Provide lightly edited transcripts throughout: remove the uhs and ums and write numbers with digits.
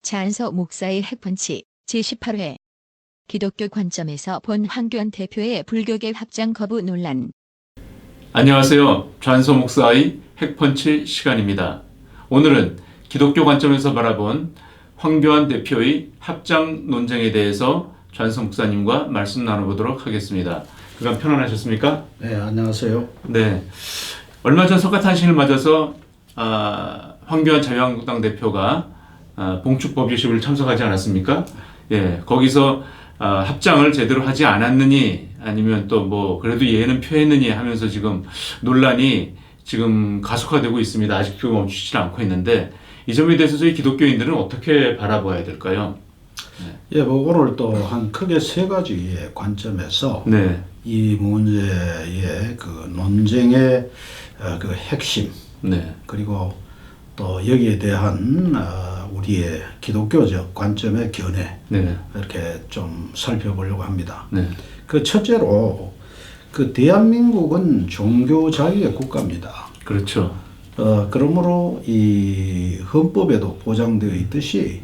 차한서 목사의 핵펀치 제18회 기독교 관점에서 본 황교안 대표의 불교계 확장 거부 논란. 안녕하세요. 좌한서 목사의 핵펀치 시간입니다. 오늘은 기독교 관점에서 바라본 황교안 대표의 합장 논쟁에 대해서 좌한서 목사님과 말씀 나눠보도록 하겠습니다. 그간 편안하셨습니까? 네, 안녕하세요. 네. 얼마 전 석가탄신을 맞아서 황교안 자유한국당 대표가 봉축 법요식을 참석하지 않았습니까? 예, 거기서 합장을 제대로 하지 않았느니 아니면 또 뭐 그래도 예는 표했느니 하면서 지금 논란이 지금 가속화되고 있습니다. 아직도 멈추지 않고 있는데 이 점에 대해서 저희 기독교인들은 어떻게 바라봐야 될까요? 예, 뭐 오늘 또 한 크게 세 가지의 관점에서 네. 이 문제의 그 논쟁의 그 핵심, 네. 그리고 또 여기에 대한 우리의 기독교적 관점의 견해, 네. 이렇게 좀 살펴보려고 합니다. 네. 그 첫째로 그 대한민국은 종교 자유의 국가입니다. 그렇죠. 그러므로 이 헌법에도 보장되어 있듯이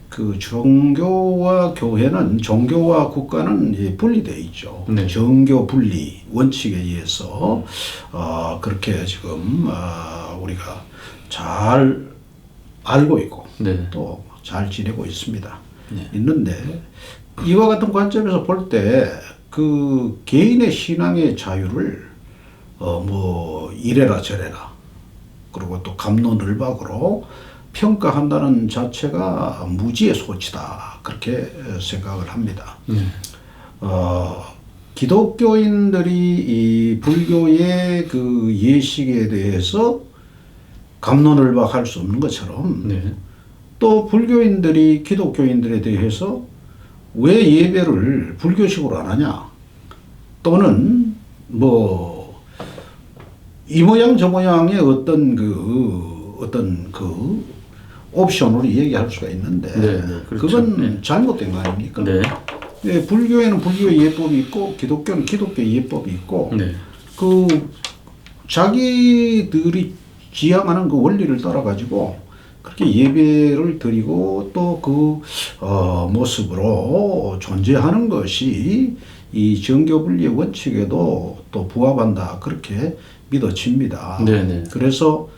그 종교와 교회는 종교와 국가는 분리되어 있죠. 네. 정교 분리 원칙에 의해서 그렇게 지금 우리가 잘 알고 있고 네. 또 잘 지내고 있습니다. 네. 있는데 이와 같은 관점에서 볼 때 그 개인의 신앙의 자유를 뭐 이래라 저래라 그리고 또 갑론을박으로 평가한다는 자체가 무지의 소치다, 그렇게 생각을 합니다. 기독교인들이 이 불교의 그 예식에 대해서 갑론을박할 수 없는 것처럼 네. 또 불교인들이 기독교인들에 대해서 왜 예배를 불교식으로 안 하냐, 또는 뭐 이 모양 저 모양의 어떤 그 옵션으로 얘기할 수가 있는데 네, 그렇죠. 그건 네. 잘못된 거 아닙니까? 네. 네, 불교에는 불교의 예법이 있고 기독교는 기독교의 예법이 있고 네. 그 자기들이 지향하는 그 원리를 따라 가지고 그렇게 예배를 드리고 또 그 모습으로 존재하는 것이 이 정교분리의 원칙에도 또 부합한다, 그렇게 믿어집니다. 네네. 그래서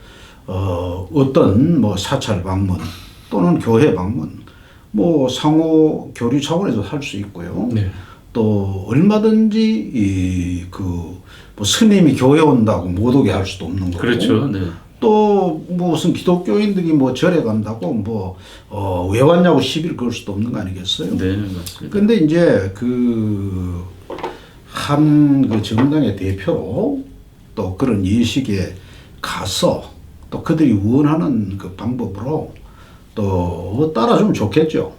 어떤 뭐 사찰 방문 또는 교회 방문, 뭐 상호 교류 차원에서 할 수 있고요. 네. 또 얼마든지 뭐 스님이 교회 온다고 못 오게 할 수도 없는 거고. 그렇죠. 네. 또 무슨 기독교인들이 뭐 절에 간다고 뭐 왜 왔냐고 시비를 걸 수도 없는 거 아니겠어요? 네, 맞습니다. 근데 이제 그 한 그 정당의 대표로 또 그런 예식에 가서 또 그들이 원하는 그 방법으로 또 따라주면 좋겠죠.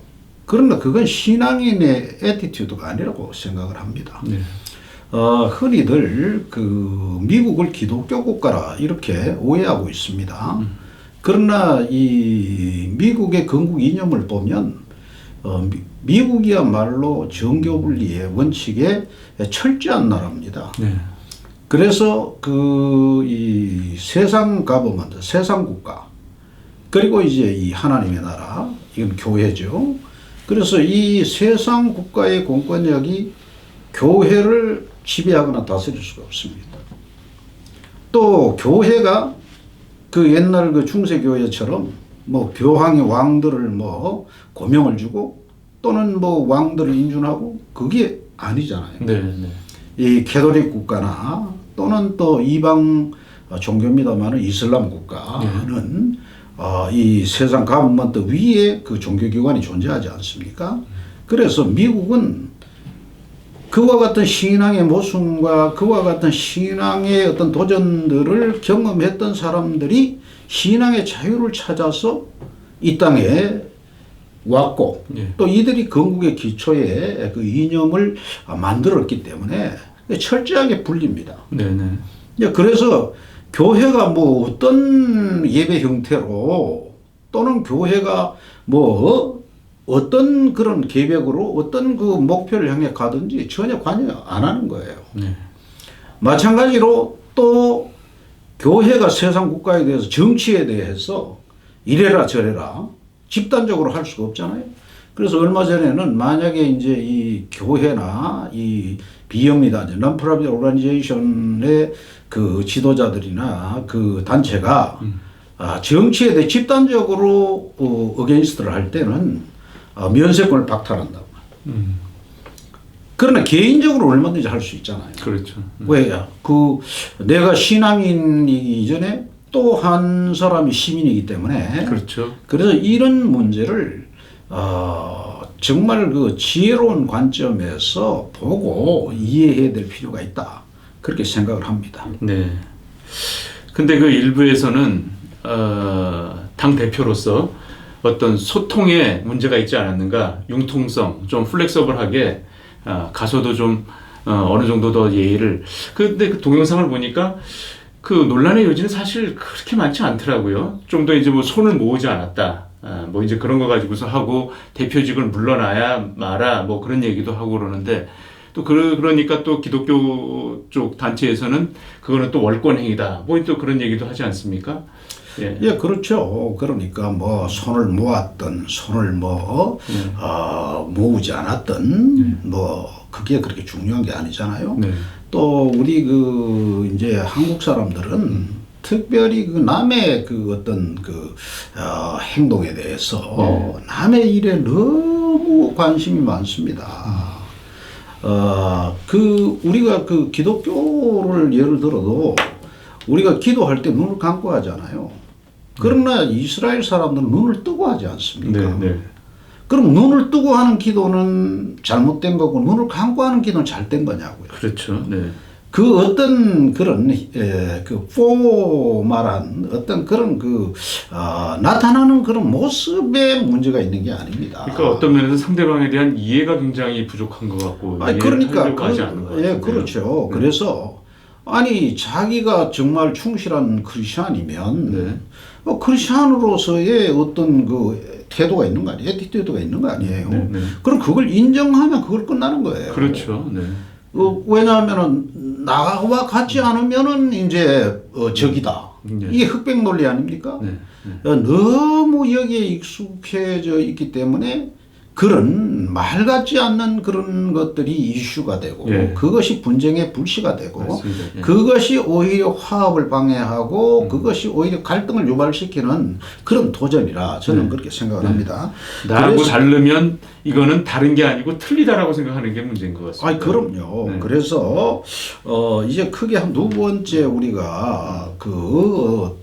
그러나 그건 신앙인의 애티튜드가 아니라고 생각을 합니다. 네. 흔히들 그 미국을 기독교 국가라 이렇게 오해하고 있습니다. 그러나 이 미국의 건국 이념을 보면 미국이야말로 정교 분리의 원칙에 철저한 나라입니다. 네. 그래서 이 세상 가버먼트, 세상 국가, 그리고 이제 이 하나님의 나라, 이건 교회죠. 그래서 이 세상 국가의 공권력이 교회를 지배하거나 다스릴 수가 없습니다. 또 교회가 그 옛날 그 중세교회처럼 뭐 교황의 왕들을 뭐 고명을 주고 또는 뭐 왕들을 인준하고 그게 아니잖아요. 네. 네. 이 캐톨릭 국가나 또는 또 이방 종교입니다만은 이슬람 국가는 이 세상 가버먼트 위에 그 종교기관이 존재하지 않습니까? 그래서 미국은 그와 같은 신앙의 모순과 그와 같은 신앙의 어떤 도전들을 경험했던 사람들이 신앙의 자유를 찾아서 이 땅에 왔고 네. 또 이들이 건국의 기초에 그 이념을 만들었기 때문에 철저하게 분립니다. 네네. 그래서 교회가 뭐 어떤 예배 형태로 또는 교회가 뭐 어떤 그런 계획으로 어떤 그 목표를 향해 가든지 전혀 관여 안 하는 거예요. 네. 마찬가지로 또 교회가 세상 국가에 대해서 정치에 대해서 이래라 저래라 집단적으로 할 수가 없잖아요. 그래서 얼마 전에는 만약에 이제 이 교회나 이 비영리단, non-profit organization의 그 지도자들이나 그 단체가 정치에 대해 집단적으로 어게인스트를 할 때는 면세권을 박탈한다. 그러나 개인적으로 얼마든지 할 수 있잖아요. 그렇죠. 왜? 내가 신앙인이기 이전에 또 한 사람이 시민이기 때문에. 그렇죠. 그래서 이런 문제를 정말 그 지혜로운 관점에서 보고 이해해야 될 필요가 있다. 그렇게 생각을 합니다. 네. 근데 그 일부에서는 당 대표로서 어떤 소통에 문제가 있지 않았는가, 융통성, 좀 플렉서블하게 가서도 좀 어느 정도 더 예의를. 근데 그 동영상을 보니까 그 논란의 요지는 사실 그렇게 많지 않더라고요. 좀 더 이제 뭐 손을 모으지 않았다. 뭐 이제 그런 거 가지고서 하고 대표직을 물러나야 마라 뭐 그런 얘기도 하고 그러는데 또 그러니까 또 기독교 쪽 단체에서는 그거는 또 월권 행위다. 뭐 또 그런 얘기도 하지 않습니까? 예. 예, 그렇죠. 그러니까 뭐 손을 모았던, 손을 모으지 않았던, 뭐 그게 그렇게 중요한 게 아니잖아요. 네. 또 우리 그 이제 한국 사람들은 특별히 그 남의 그 어떤 그 행동에 대해서 남의 일에 너무 관심이 많습니다. 우리가 그 기독교를 예를 들어도 우리가 기도할 때 눈을 감고 하잖아요. 그러나 이스라엘 사람들은 눈을 뜨고 하지 않습니까? 네, 네. 그럼 눈을 뜨고 하는 기도는 잘못된 거고 눈을 감고 하는 기도는 잘된 거냐고요. 그렇죠. 네. 그 어떤 그런 그 포멀한 어떤 그런 나타나는 그런 모습에 문제가 있는 게 아닙니다. 그러니까 어떤 면에서 상대방에 대한 이해가 굉장히 부족한 것 같고 그러니까 하지 않는 것 같아요. 그렇죠. 그래서 자기가 정말 충실한 크리스찬이면 크리스찬으로서의 어떤 그 태도가 있는 거 아니에요? 에티튜드가 있는 거 아니에요? 네. 그럼 그걸 인정하면 그걸 끝나는 거예요. 그렇죠. 네. 왜냐하면은 나와 같지 않으면은 이제 적이다. 이게 흑백 논리 아닙니까? 너무 여기에 익숙해져 있기 때문에 그런 말 같지 않는 그런 것들이 이슈가 되고 그것이 분쟁의 불씨가 되고 맞습니다. 그것이 오히려 화합을 방해하고 그것이 오히려 갈등을 유발시키는 그런 도전이라 저는 그렇게 생각을 합니다. 나하고 다르면 이거는 다른 게 아니고 틀리다라고 생각하는 게 문제인 것 같습니다. 그럼요. 그래서 이제 크게 한 두 번째 우리가 그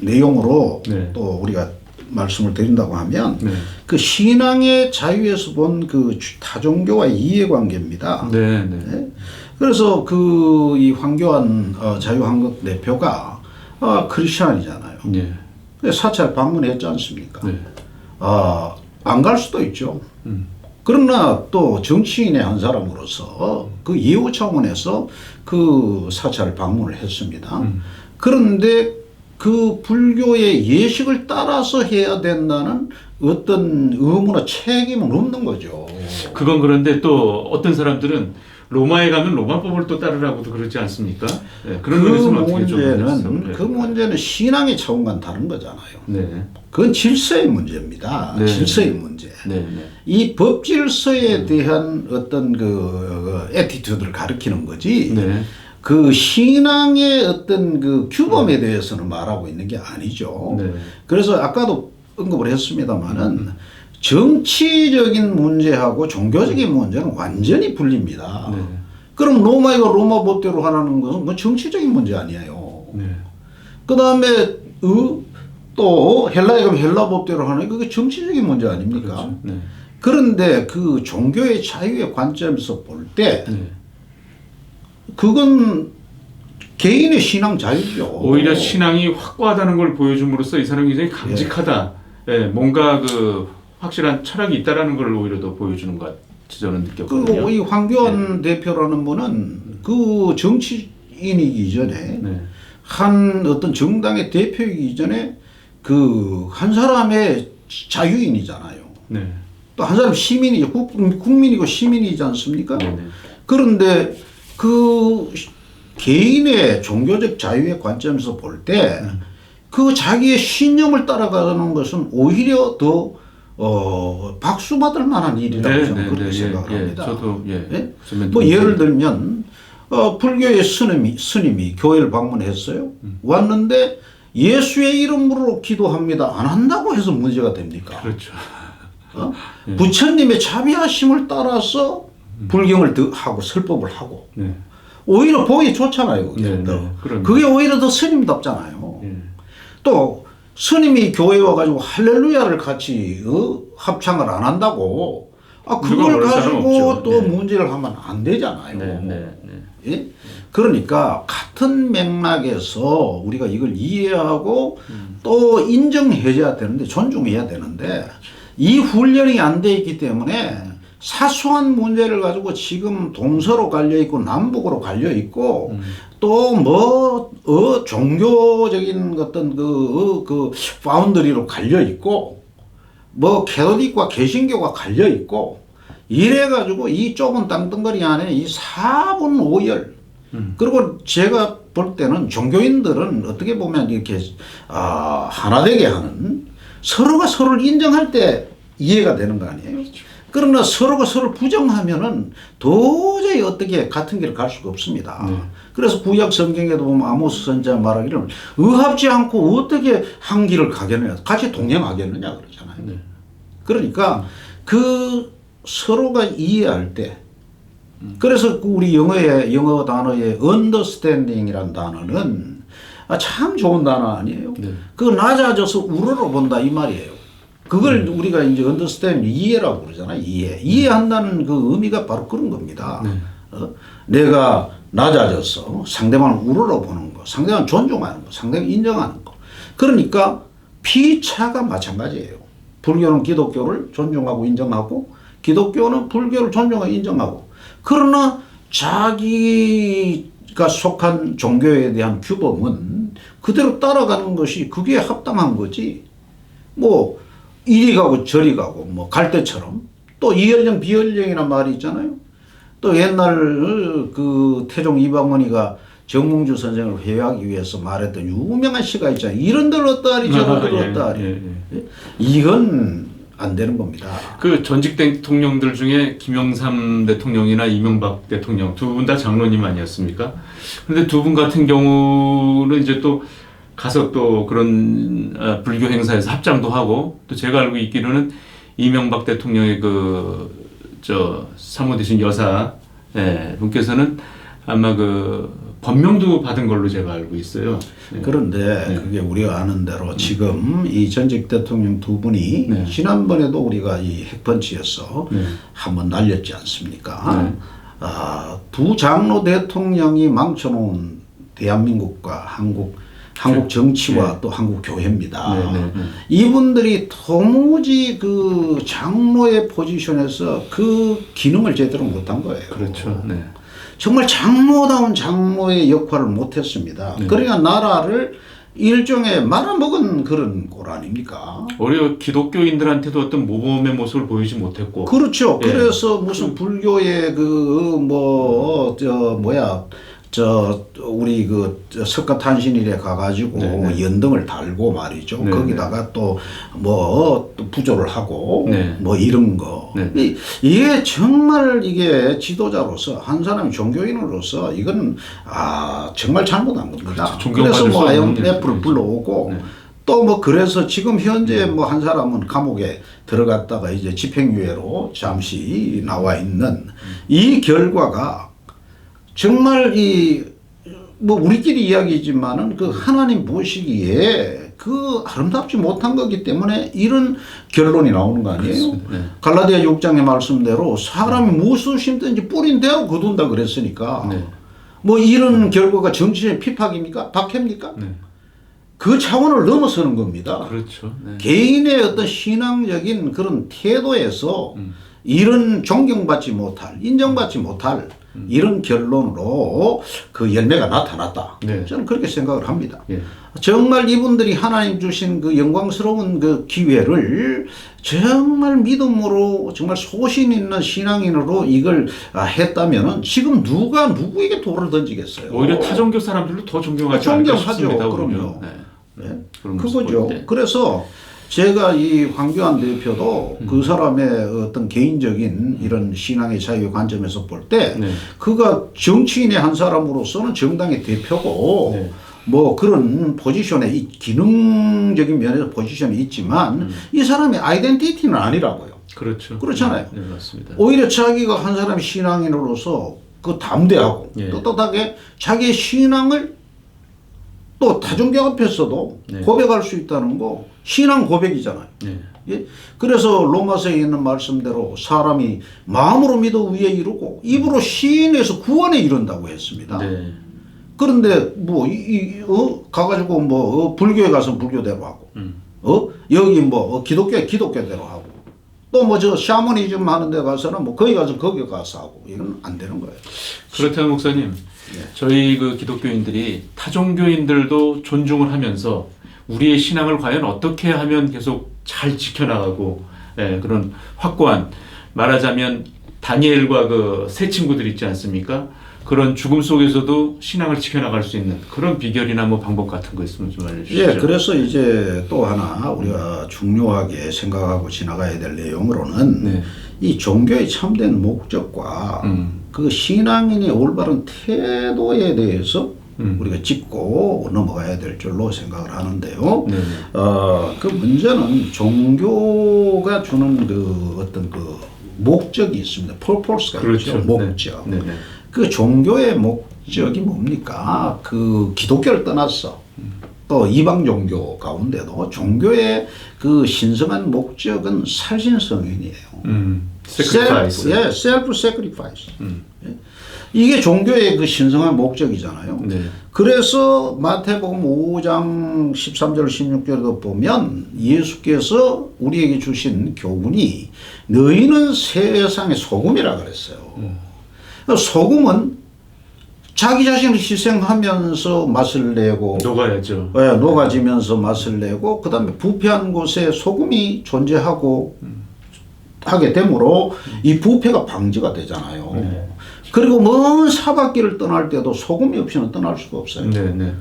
내용으로 또 우리가 말씀을 드린다고 하면 그 신앙의 자유에서 본 그 타종교와의 이해관계입니다. 네. 그래서 이 황교안 자유한국 대표가 크리스천이잖아요. 사찰 방문했지 않습니까? 안 갈 수도 있죠. 그러나 또 정치인의 한 사람으로서 그 예우 차원에서 그 사찰을 방문을 했습니다. 그런데 그 불교의 예식을 따라서 해야 된다는 어떤 의무나 책임은 없는 거죠. 그건 그런데 또 어떤 사람들은 로마에 가면 로마법을 또 따르라고도 그러지 않습니까? 그런 면에서는 어떻게 좀 그 문제는 신앙의 차원과는 다른 거잖아요. 그건 질서의 문제입니다. 질서의 문제. 이 법 질서에 대한 어떤 그 애티튜드를 가리키는 거지. 그 신앙의 어떤 그 규범에 대해서는 말하고 있는 게 아니죠. 그래서 아까도 언급을 했습니다만은 정치적인 문제하고 종교적인 문제는 완전히 분리입니다. 그럼 로마가 로마 법대로 하라는 것은 뭐 정치적인 문제 아니에요. 그 다음에 또 헬라에 가면 헬라 법대로 하는 게 그게 정치적인 문제 아닙니까? 그런데 그 종교의 자유의 관점에서 볼 때 그건 개인의 신앙 자유죠. 오히려 신앙이 확고하다는 걸 보여줌으로써 이 사람이 굉장히 강직하다. 뭔가 그 확실한 철학이 있다라는 걸 오히려 더 보여주는 것 같이 저는 느꼈거든요. 이 황교안 대표라는 분은 그 정치인이기 이전에 한 어떤 정당의 대표이기 전에 그 한 사람의 자유인이잖아요. 또 한 사람 시민이죠. 국민이고 시민이지 않습니까? 그런데 그 개인의 종교적 자유의 관점에서 볼 때 그 자기의 신념을 따라가는 것은 오히려 더 박수 받을 만한 일이라고 저는 그렇게 예, 생각을 예, 합니다. 저도 예. 예? 좀 뭐 예를 들면 불교의 스님이 교회를 방문했어요. 왔는데 예수의 이름으로 기도합니다. 안 한다고 해서 문제가 됩니까? 그렇죠. 예. 부처님의 자비하심을 따라서 불경을 하고 설법을 하고 네. 오히려 보기 좋잖아요. 그게, 네, 더. 네, 그럼요. 그게 오히려 더 스님답잖아요. 예. 또 스님이 교회에 와가지고 할렐루야를 같이 합창을 안 한다고 그걸 모를 사람 가지고 없죠. 또 네. 문제를 하면 안 되잖아요. 네, 네, 네. 예? 그러니까 같은 맥락에서 우리가 이걸 이해하고 또 인정해줘야 되는데 존중해야 되는데 이 훈련이 안 돼 있기 때문에 사소한 문제를 가지고 지금 동서로 갈려 있고 남북으로 갈려 있고 또 뭐 종교적인 어떤 그 파운더리로 갈려 있고 뭐 캐톨릭과 개신교가 갈려 있고 이래 가지고 이 좁은 땅덩어리 안에 이 4분 5열 그리고 제가 볼 때는 종교인들은 어떻게 보면 이렇게 하나 되게 하는 서로가 서로를 인정할 때 이해가 되는 거 아니에요? 그러나 서로가 서로를 부정하면은 도저히 어떻게 같은 길을 갈 수가 없습니다. 네. 그래서 구약 성경에도 보면 아모스 선지자 말하기를 의합지 않고 어떻게 한 길을 가겠느냐, 같이 동행하겠느냐 그러잖아요. 네. 그러니까 그 서로가 이해할 때 그래서 우리 영어 단어의 understanding이라는 단어는 참 좋은 단어 아니에요. 네. 그 낮아져서 우러러 본다 이 말이에요. 그걸 우리가 이제 understand 이해라고 그러잖아요. 이해한다는 그 의미가 바로 그런 겁니다. 네. 내가 낮아져서 상대방을 우러러 보는 거, 상대방을 존중하는 거, 상대방을 인정하는 거. 그러니까 피차가 마찬가지예요. 불교는 기독교를 존중하고 인정하고 기독교는 불교를 존중하고 인정하고 그러나 자기가 속한 종교에 대한 규범은 그대로 따라가는 것이 그게 합당한 거지. 뭐 이리 가고 저리 가고 뭐 갈 때처럼 또 이연령 비연령이란 말이 있잖아요. 또 옛날 그 태종 이방원이가 정몽주 선생을 회유하기 위해서 말했던 유명한 시가 있잖아요. 이런들 어떠하리 저런들 어떠하리. 이건 안 되는 겁니다. 그 전직 대통령들 중에 김영삼 대통령이나 이명박 대통령 두 분 다 장로님 아니었습니까? 그런데 두 분 같은 경우는 이제 또 가서 또 그런 불교 행사에서 합장도 하고 또 제가 알고 있기로는 이명박 대통령의 사모 되신 여사 분께서는 아마 그 법명도 받은 걸로 제가 알고 있어요. 네. 그런데 그게 우리가 아는 대로 지금 이 전직 대통령 두 분이 네. 지난번에도 우리가 이 핵펀치에서 한번 날렸지 않습니까? 네. 두 장로 대통령이 망쳐놓은 대한민국과 한국 정치와 또 한국 교회입니다. 이분들이 도무지 그 장로의 포지션에서 그 기능을 제대로 못한 거예요. 그렇죠. 네. 정말 장로다운 장로의 역할을 못했습니다. 그러니까 나라를 일종의 말아먹은 그런 꼴 아닙니까? 오히려 기독교인들한테도 어떤 모범의 모습을 보이지 못했고. 그렇죠. 그래서 무슨 불교의 우리 석가탄신일에 가가지고 연등을 달고 말이죠. 거기다가 또 부조를 하고 뭐 이런 거. 이게 정말 이게 지도자로서 한 사람이 종교인으로서 이건 정말 잘못한 겁니다. 그렇죠. 그래서 뭐 IMF를 IMF를 불러오고 또 뭐 그래서 지금 현재 뭐 한 사람은 감옥에 들어갔다가 이제 집행유예로 잠시 나와 있는 이 결과가 정말 우리끼리 이야기지만은 그 하나님 보시기에 그 아름답지 못한 거기 때문에 이런 결론이 나오는 거 아니에요? 갈라디아 6장의 말씀대로 사람이 무엇을 심든지 뿌린 대로 거둔다 그랬으니까 뭐 이런 결과가 정치적 피팍입니까? 박해입니까? 그 차원을 넘어서는 겁니다. 그렇죠. 개인의 어떤 신앙적인 그런 태도에서 이런 존경받지 못할, 인정받지 못할 이런 결론으로 그 열매가 나타났다. 저는 그렇게 생각을 합니다. 정말 이분들이 하나님 주신 그 영광스러운 그 기회를 정말 믿음으로 정말 소신 있는 신앙인으로 이걸 했다면은 지금 누가 누구에게 돌을 던지겠어요? 오히려 타종교 사람들도 더 존경하지 않을까 싶습니다. 그럼요. 그런 그거죠. 그래서 제가 이 황교안 대표도 그 사람의 어떤 개인적인 이런 신앙의 자유 관점에서 볼 때 네. 그가 정치인의 한 사람으로서는 정당의 대표고 네. 뭐 그런 포지션에 기능적인 면에서 포지션이 있지만 이 사람의 아이덴티티는 아니라고요. 그렇죠. 그렇잖아요. 네, 맞습니다. 오히려 자기가 한 사람의 신앙인으로서 그 담대하고 예. 떳떳하게 자기의 신앙을 또 타종교 앞에서도 네. 고백할 수 있다는 거 신앙 고백이잖아요. 네. 예? 그래서 로마서에 있는 말씀대로 사람이 마음으로 믿어 위에 이루고 입으로 시인해서 구원에 이른다고 했습니다. 네. 그런데 뭐 가가지고 뭐 불교에 가서 불교대로 하고 여기 뭐 기독교에 기독교대로 하고 또 뭐 저 샤머니즘 하는 데 가서는 뭐 거기 가서 거기 가서 하고 이건 안 되는 거예요. 그렇다면 목사님, 저희 그 기독교인들이 타종교인들도 존중을 하면서 우리의 신앙을 과연 어떻게 하면 계속 잘 지켜나가고, 예, 그런 확고한, 말하자면 다니엘과 그 세 친구들 있지 않습니까? 그런 죽음 속에서도 신앙을 지켜나갈 수 있는 그런 비결이나 뭐 방법 같은 거 있으면 좀 알려주시죠. 예, 그래서 이제 또 하나 우리가 중요하게 생각하고 지나가야 될 내용으로는 네. 이 종교의 참된 목적과 그 신앙인의 올바른 태도에 대해서 우리가 짚고 넘어가야 될 줄로 생각을 하는데요. 네. 그 문제는 종교가 주는 그 어떤 그 목적이 있습니다. purpose가 그렇죠. 있죠. 목적. 네. 네. 그 종교의 목적이 뭡니까? 그 기독교를 떠났어. 또 이방 종교 가운데도 종교의 그 신성한 목적은 살신성인이에요. sacrifice. self sacrifice. 예? 이게 종교의 그 신성한 목적이잖아요. 네. 그래서 마태복음 5장 13절 16절도 보면 예수께서 우리에게 주신 교훈이 너희는 세상의 소금이라 그랬어요. 소금은 자기 자신을 희생하면서 맛을 내고 녹아야죠. 녹아지면서 맛을 내고 그 다음에 부패한 곳에 소금이 존재하고 하게 되므로 이 부패가 방지가 되잖아요. 네. 그리고 먼 사박길을 떠날 때도 소금이 없이는 떠날 수가 없어요. 네.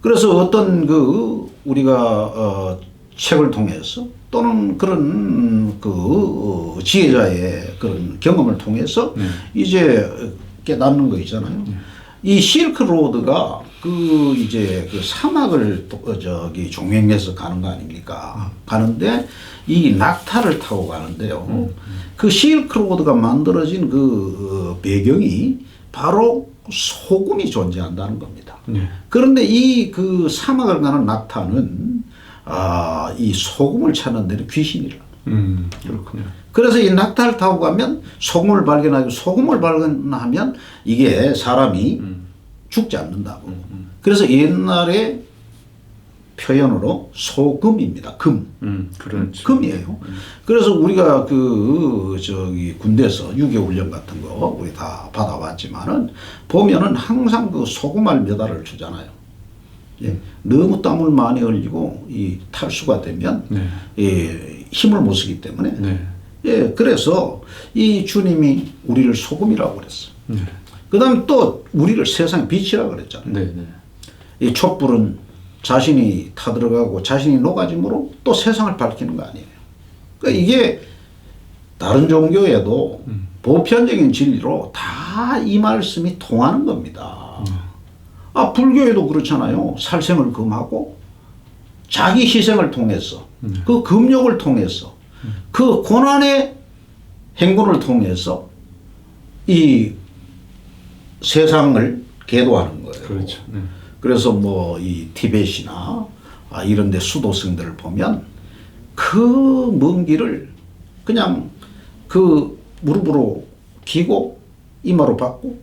그래서 어떤 그 우리가 책을 통해서 또는 그런 그 지혜자의 그런 경험을 통해서 이제 깨닫는 거 있잖아요. 이 실크로드가 그 이제 그 사막을 저기 종행해서 가는 거 아닙니까? 가는데 이 낙타를 타고 가는데요. 그 실크로드가 만들어진 그 배경이 바로 소금이 존재한다는 겁니다. 그런데 이 그 사막을 가는 낙타는 이 소금을 찾는 데는 귀신이라. 그렇군요. 그래서 이 낙타를 타고 가면 소금을 발견하고 소금을 발견하면 이게 사람이 죽지 않는다고. 그래서 옛날에 표현으로 소금입니다. 금. 그렇죠. 금이에요. 그래서 우리가 그 저기 군대에서 유교훈련 같은 거 우리 다 받아봤지만은 보면은 항상 그 소금알 메달을 주잖아요. 예. 너무 땀을 많이 흘리고 이 탈수가 되면 예, 힘을 못 쓰기 때문에 예, 그래서 이 주님이 우리를 소금이라고 그랬어. 그다음에 또 우리를 세상의 빛이라고 그랬잖아요. 이 촛불은 자신이 타들어가고 자신이 녹아짐으로 또 세상을 밝히는 거 아니에요. 그러니까 이게 다른 종교에도 보편적인 진리로 다 이 말씀이 통하는 겁니다. 불교에도 그렇잖아요. 살생을 금하고 자기 희생을 통해서 그 금욕을 통해서 그 고난의 행군을 통해서 이 세상을 계도하는 거예요. 그렇죠. 그래서 뭐 이 티벳이나 이런 데 수도승들을 보면 그 먼 길을 그냥 그 무릎으로 기고 이마로 받고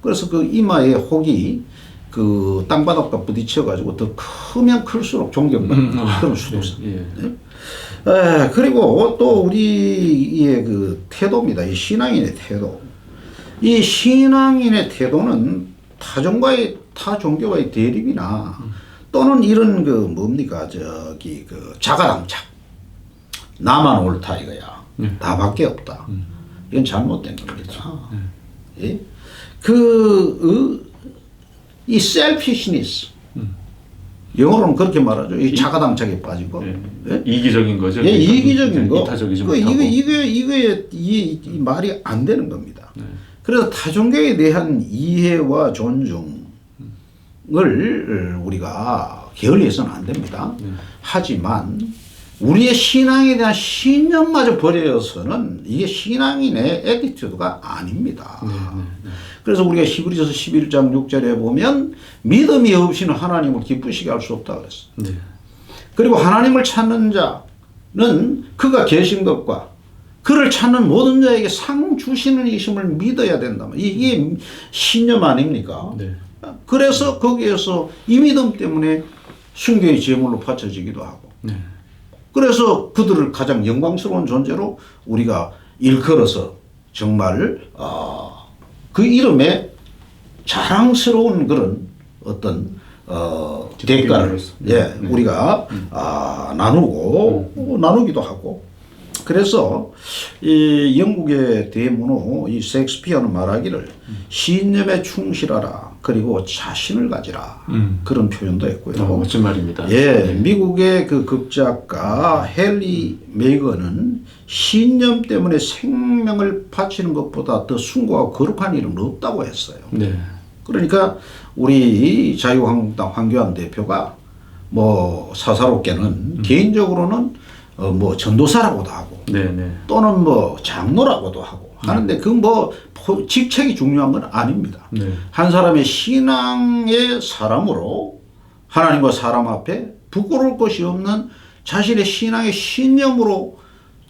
그래서 그 이마의 혹이 그 땅바닥과 부딪혀 가지고 더 크면 클수록 존경받는 그런 수도승. 네? 그리고 또 우리의 그 태도입니다. 이 신앙인의 태도. 이 신앙인의 태도는 타 종교와의 대립이나 또는 이런 그 뭡니까 저기 그 자가당착 나만 옳다 이거야. 나밖에 없다. 이건 잘못된 겁니다. 예? 이 selfishness 영어로는 그렇게 말하죠. 이 자가당착에 빠지고. 예. 예? 이기적인 거죠. 예, 이기적인 거. 이타적이지 그 못하고. 이게 이 말이 안 되는 겁니다. 네. 그래서 타종교에 대한 이해와 존중을 우리가 게을리해서는 안 됩니다. 하지만 우리의 신앙에 대한 신념마저 버려서는 이게 신앙인의 애티튜드가 아닙니다. 그래서 우리가 히브리서 11장 6절에 보면 믿음이 없이는 하나님을 기쁘시게 할 수 없다 그랬어요. 네. 그리고 하나님을 찾는 자는 그가 계신 것과 그를 찾는 모든 자에게 상 주시는 이심을 믿어야 된다. 이게 신념 아닙니까? 네. 그래서 거기에서 이 믿음 때문에 순교의 제물로 바쳐지기도 하고 네. 그래서 그들을 가장 영광스러운 존재로 우리가 일컬어서 정말 그 이름에 자랑스러운 그런 어떤 대가를 우리가 나누기도 하고 그래서 이 영국의 대문호 이 셰익스피어는 말하기를 신념에 충실하라 그리고 자신을 가지라 그런 표현도 했고요. 멋진 말입니다. 예, 미국의 그 극작가 헨리 메이건은 신념 때문에 생명을 바치는 것보다 더 숭고하고 거룩한 일은 없다고 했어요. 네. 그러니까 우리 자유한국당 황교안 대표가 뭐 사사롭게는 개인적으로는 뭐 전도사라고도 하고 네네. 또는 뭐 장로라고도 하고 하는데 그 뭐 직책이 중요한 건 아닙니다. 네. 한 사람의 신앙의 사람으로 하나님과 사람 앞에 부끄러울 것이 없는 자신의 신앙의 신념으로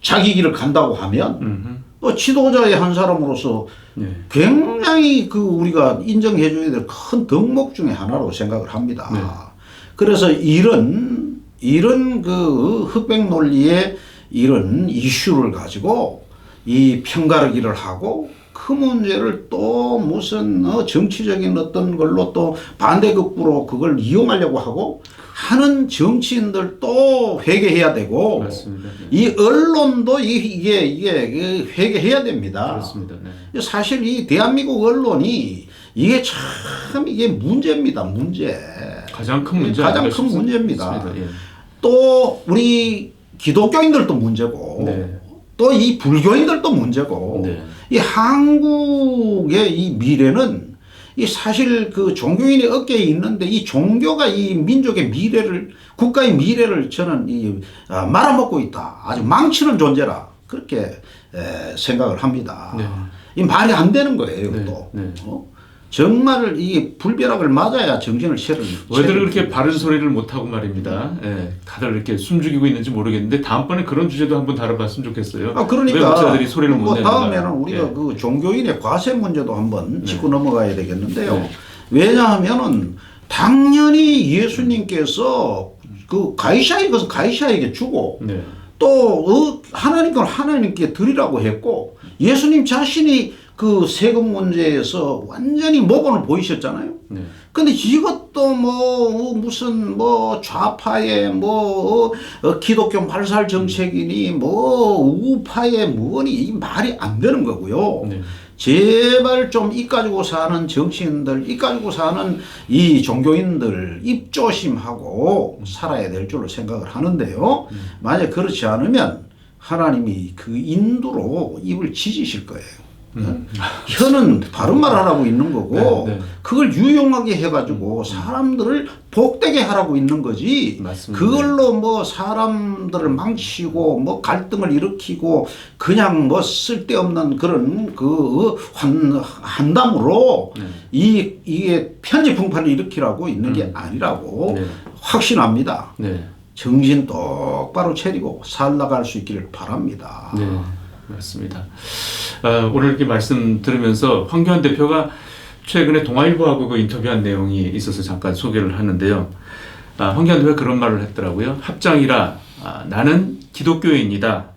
자기 길을 간다고 하면 또 지도자의 한 사람으로서 네. 굉장히 그 우리가 인정해 줘야 될 큰 덕목 중에 하나로 생각을 합니다. 네. 그래서 이런 그 흑백 논리의 이런 이슈를 가지고 이 편가르기를 하고 그 문제를 또 무슨 정치적인 어떤 걸로 또 반대급부로 그걸 이용하려고 하고 하는 정치인들 또 회개해야 되고 맞습니다. 네. 이 언론도 이게 회개해야 됩니다. 그렇습니다. 네. 사실 이 대한민국 언론이 이게 참 이게 문제입니다. 문제. 가장 큰 문제 가장 큰 문제입니다. 예. 또 우리 기독교인들도 문제고 네. 또 이 불교인들도 문제고 네. 이 한국의 이 미래는 이 사실 그 종교인의 어깨에 있는데 이 종교가 이 민족의 미래를 국가의 미래를 저는 말아먹고 있다. 아주 망치는 존재라 그렇게 생각을 합니다. 네. 이 말이 안 되는 거예요. 네. 또 네. 정말 이 불벼락을 맞아야 정신을 차려. 왜들 그렇게 바른 소리를 못하고 말입니다. 예, 다들 이렇게 숨죽이고 있는지 모르겠는데 다음번에 그런 주제도 한번 다뤄봤으면 좋겠어요. 그러니까 왜 목사들이 소리를 못 뭐 내는가. 다음에는 우리가 예. 그 종교인의 과세 문제도 한번 짚고 넘어가야 되겠는데요. 네. 왜냐하면은 당연히 예수님께서 그 가이사의 것은 가이사에게 주고 네. 또 하나님 건 하나님께 드리라고 했고 예수님 자신이 그 세금 문제에서 완전히 모범을 보이셨잖아요. 네. 근데 이것도 뭐 무슨 뭐 좌파의 뭐 기독교 발살 정책이니 뭐 우파의 뭐니 이 말이 안 되는 거고요. 네. 제발 좀 입 가지고 사는 정치인들, 입 가지고 사는 이 종교인들 입조심하고 살아야 될 줄로 생각을 하는데요. 만약 그렇지 않으면 하나님이 그 인도로 입을 지지실 거예요. 혀는 바른 말 하라고 있는 거고 네, 네. 그걸 유용하게 해가지고 사람들을 복되게 하라고 있는 거지. 맞습니다. 그걸로 뭐 사람들을 망치고 뭐 갈등을 일으키고 그냥 뭐 쓸데없는 그런 그 한담으로 이게 편집풍파를 일으키라고 있는 게 아니라고 네. 확신합니다. 네. 정신 똑바로 차리고 살아갈 수 있기를 바랍니다. 네. 맞습니다. 오늘 이렇게 말씀 들으면서 황교안 대표가 최근에 동아일보하고 그 인터뷰한 내용이 있어서 잠깐 소개를 하는데요. 황교안 대표가 그런 말을 했더라고요. 합장이라 나는 기독교인이다.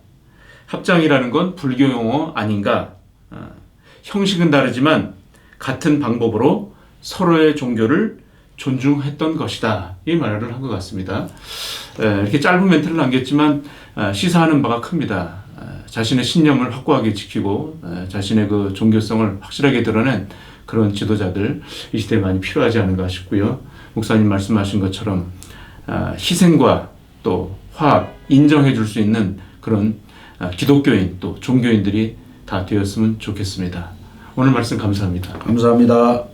합장이라는 건 불교 용어 아닌가. 형식은 다르지만 같은 방법으로 서로의 종교를 존중했던 것이다. 이 말을 한 것 같습니다. 이렇게 짧은 멘트를 남겼지만 시사하는 바가 큽니다. 자신의 신념을 확고하게 지키고 자신의 그 종교성을 확실하게 드러낸 그런 지도자들 이 시대에 많이 필요하지 않은가 싶고요. 목사님 말씀하신 것처럼 희생과 또 화합 인정해 줄 수 있는 그런 기독교인 또 종교인들이 다 되었으면 좋겠습니다. 오늘 말씀 감사합니다. 감사합니다.